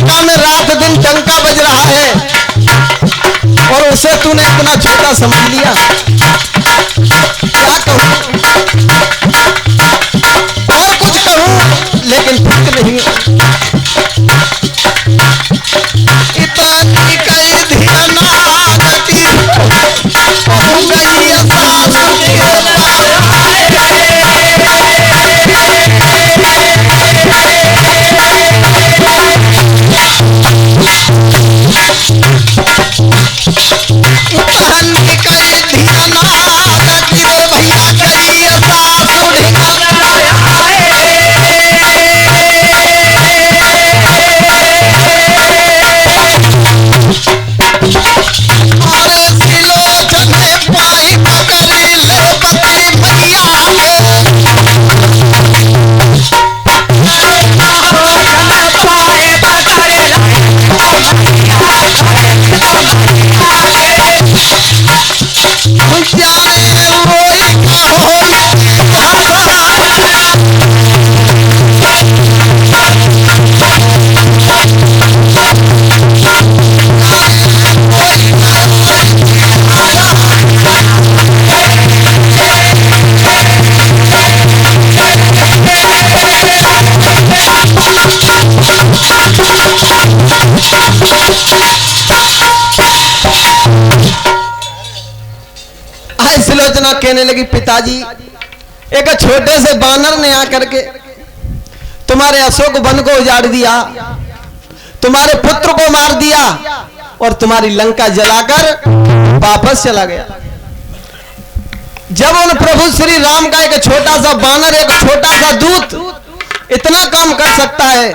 लंका में रात दिन डंका बज रहा है और उसे तूने इतना छोटा समझ लिया। क्या कहूं और कुछ कहूं लेकिन ठीक नहीं। इतनी कई धियाना गति हो गई सास सुलोचना कहने लगी, पिताजी एक छोटे से बानर ने आकर के तुम्हारे अशोक वन को उजाड़ दिया, तुम्हारे पुत्र को मार दिया और तुम्हारी लंका जलाकर वापस चला गया। जब उन प्रभु श्री राम का एक छोटा सा बानर, एक छोटा सा दूत इतना काम कर सकता है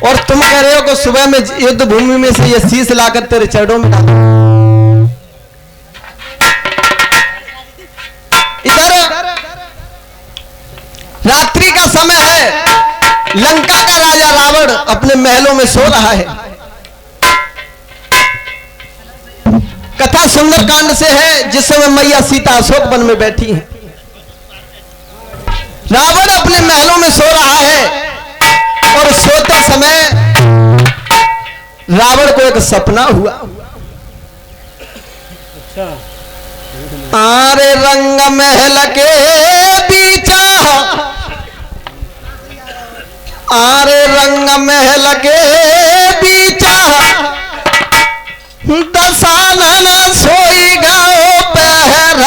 और तुम कह रहे हो कि सुबह में युद्ध भूमि में से ये शीश लाकर तेरे चरणों में डाल। रात्रि का समय है, लंका का राजा रावण अपने महलों में सो रहा है। कथा सुंदरकांड से है जिस समय मैया सीता अशोक वन में बैठी है। रावण अपने महलों में सो रहा है और सोते समय रावण को एक सपना हुआ। आरे रंग महल के बीचा, आरे रंग महल के बीचा दसानन सोई गाओ पहर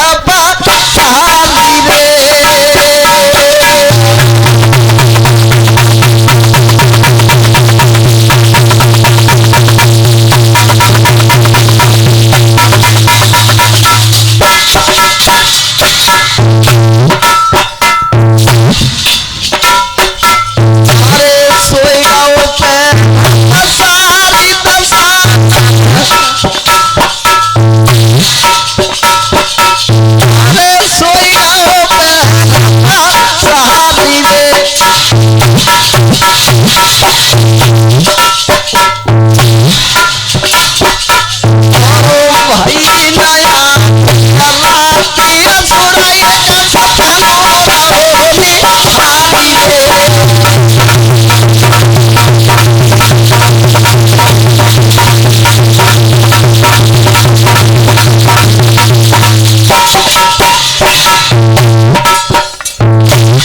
पाली रे।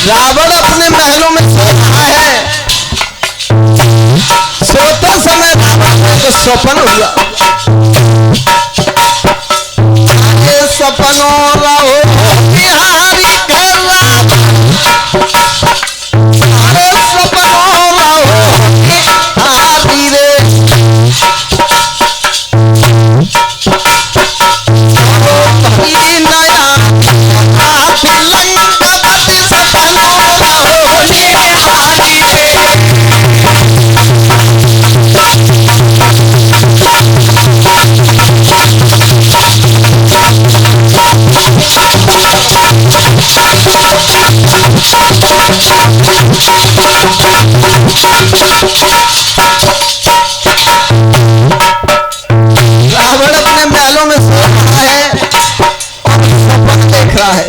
रावण अपने महलों में सो रहा है। सोते समय रावण को एक स्वप्न हुआ। सपनों रहो बिहारी के राम, सपनों रहो बिहारी रे। नया रावण अपने महलों में सो रहा है और सपना देख रहा है।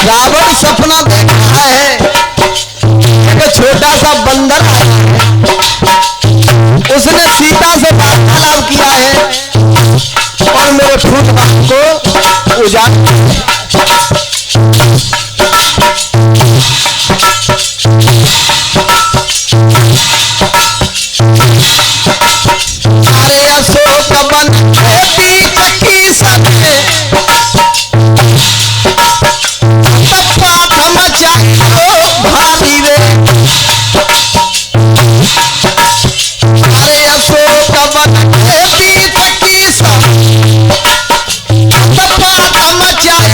रावण सपना देख रहा है कि छोटा सा बंदर आया है, उसने सीता से वार्तालाप किया है और मेरे फूटपाथ को उजाड़ अरे अशोक वन के बीच की सदे भारी रे, अरे अशोक वन के बीच की सदे मचाई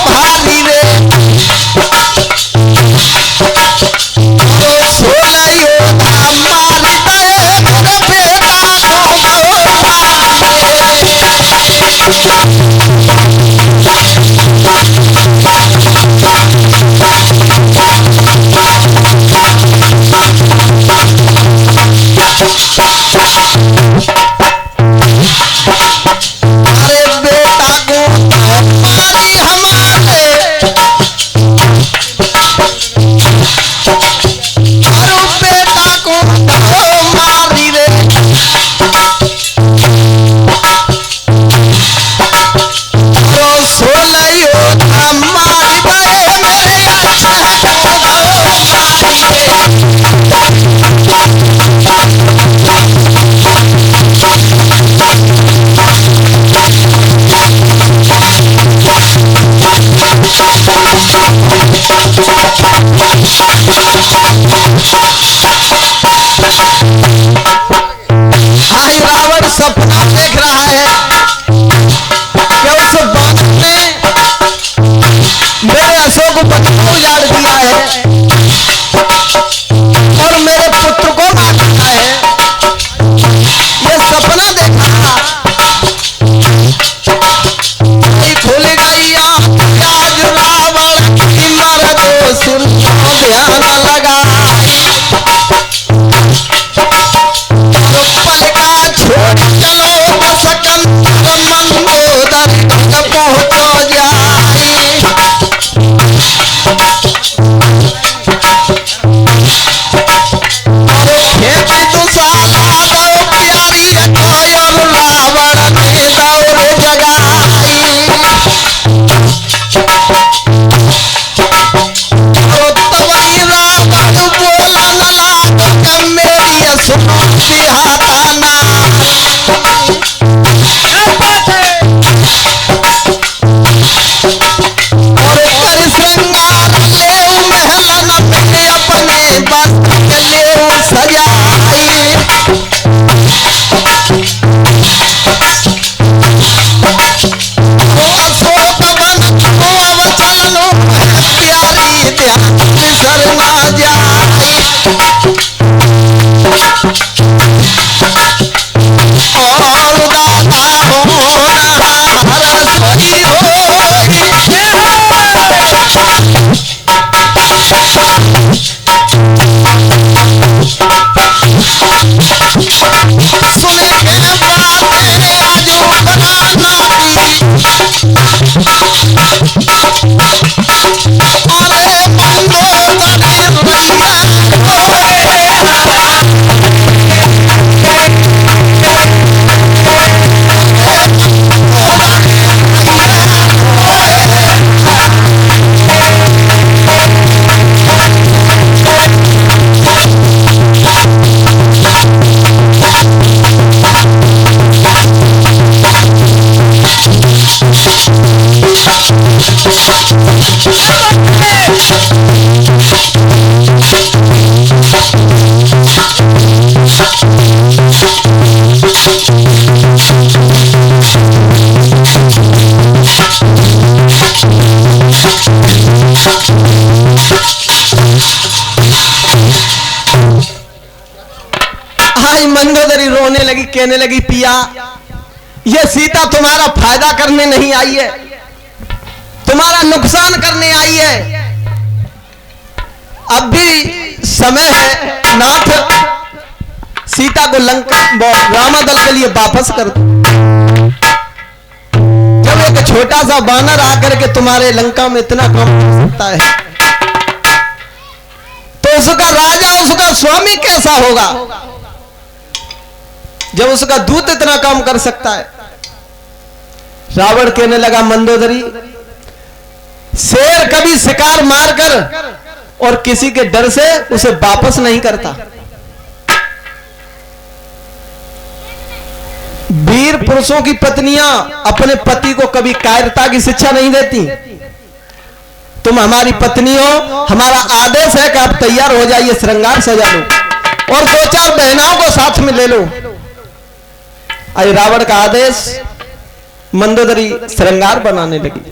भारी रे, सोलह योद्धा मारी रावण सपना देख रहा है कि उस बानर ने मेरे अशोक वन को उजाड़ दिया है और मेरे पुत्र को मार दिया है। ये सपना देखा खुल गई आज रावण की मर दो सुर ध्यान लगा छोड़ चलो सकंदर मंदोदर तक पहुंचो जाए। और खेत दुसाला दो प्यारी और रावण ने दौड़ जगाई। तवई रावण बोला लला मेरी सुनो सिहाता ना और कर श्रृंगार ले महलन में अपने वस्त्र ले सजाई। अशोक वन को अवचलो प्यारी ध्यान बिसर ना जाए। और दाता होना हरसोई होगी सुने के बातें आजू बनाना अरे मंदोदरी मंदोदरी रोने लगी, कहने लगी पिया ये सीता तुम्हारा फायदा करने नहीं आई है, तुम्हारा नुकसान करने आई है। अब भी समय है, नाथ सीता को लंका रामा दल के लिए वापस कर दो। छोटा सा बानर आकर के तुम्हारे लंका में इतना काम कर सकता है, तो उसका राजा, उसका स्वामी कैसा होगा जब उसका दूत इतना काम कर सकता है। रावण कहने लगा, मंदोदरी, शेर कभी शिकार मारकर और किसी के डर से उसे वापस नहीं करता। वीर पुरुषों की पत्नियां अपने पति को कभी कायरता की शिक्षा नहीं देती। तुम हमारी पत्नी हो, हमारा आदेश है कि आप तैयार हो जाइए, श्रृंगार सजा लो और 2-4 बहनाओं को साथ में ले लो। आज रावण का आदेश, मंदोदरी श्रृंगार बनाने लगी।